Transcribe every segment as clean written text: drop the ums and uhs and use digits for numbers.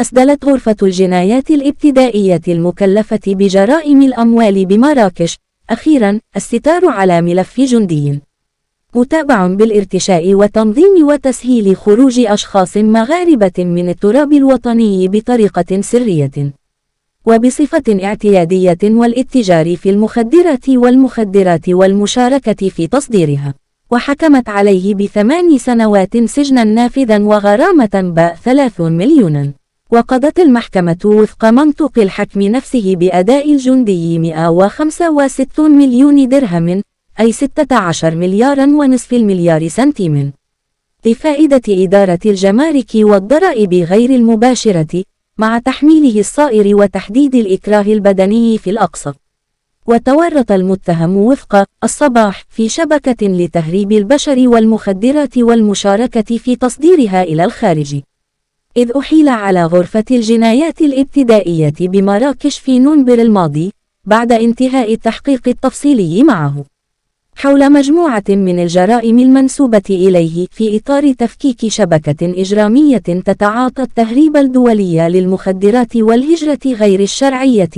أسدلت غرفة الجنايات الابتدائية المكلفة بجرائم الأموال بمراكش أخيرا الستار على ملف جندي متابع بالارتشاء وتنظيم وتسهيل خروج أشخاص مغاربة من التراب الوطني بطريقة سرية وبصفة اعتيادية والاتجار في المخدرات والمشاركة في تصديرها، وحكمت عليه ب8 سنوات سجنا نافذا وغرامة باء 3 مليون. وقضت المحكمة وفق منطق الحكم نفسه بأداء الجندي 165 مليون درهم أي 16 مليارا ونصف المليار سنتيم لفائدة إدارة الجمارك والضرائب غير المباشرة مع تحميله الصائر وتحديد الإكراه البدني في الأقصى. وتورط المتهم وفق الصباح في شبكة لتهريب البشر والمخدرات والمشاركة في تصديرها إلى الخارج، إذ أحيل على غرفة الجنايات الابتدائية بمراكش في نوفمبر الماضي بعد انتهاء التحقيق التفصيلي معه حول مجموعة من الجرائم المنسوبة إليه في إطار تفكيك شبكة إجرامية تتعاطى التهريب الدولي للمخدرات والهجرة غير الشرعية،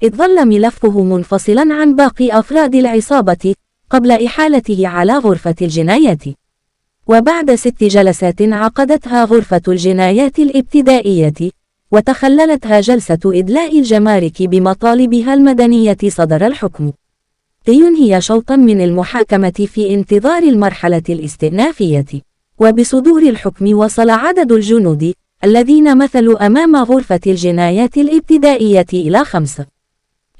إذ ظل ملفه منفصلا عن باقي أفراد العصابة قبل إحالته على غرفة الجنايات. وبعد 6 جلسات عقدتها غرفة الجنايات الابتدائية وتخللتها جلسة إدلاء الجمارك بمطالبها المدنية صدر الحكم لينهي شوطا من المحاكمة في انتظار المرحلة الاستئنافية. وبصدور الحكم وصل عدد الجنود الذين مثلوا أمام غرفة الجنايات الابتدائية إلى 5،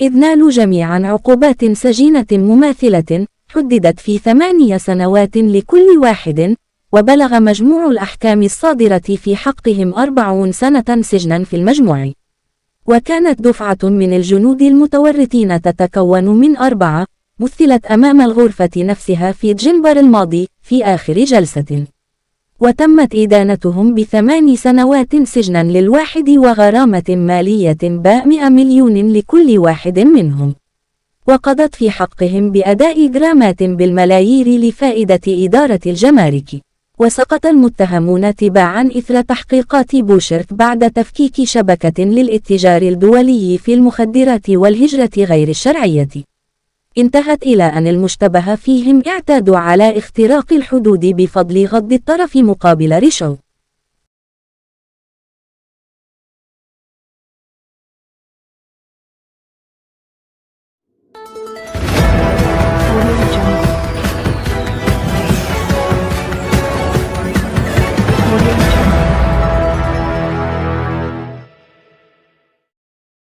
إذ نالوا جميعا عقوبات سجينة مماثلة حددت في 8 سنوات لكل واحد، وبلغ مجموع الأحكام الصادرة في حقهم 40 سنة سجنا في المجموع. وكانت دفعة من الجنود المتورطين تتكون من 4 مثلت أمام الغرفة نفسها في دجنبر الماضي في آخر جلسة، وتمت إدانتهم ب8 سنوات سجنا للواحد وغرامة مالية باء 100 مليون لكل واحد منهم، وقضت في حقهم بأداء غرامات بالملايير لفائدة إدارة الجمارك. وسقط المتهمون تباعا إثر تحقيقات بوشرت بعد تفكيك شبكة للاتجار الدولي في المخدرات والهجرة غير الشرعية انتهت إلى أن المشتبه فيهم اعتادوا على اختراق الحدود بفضل غض الطرف مقابل رشوة. Audio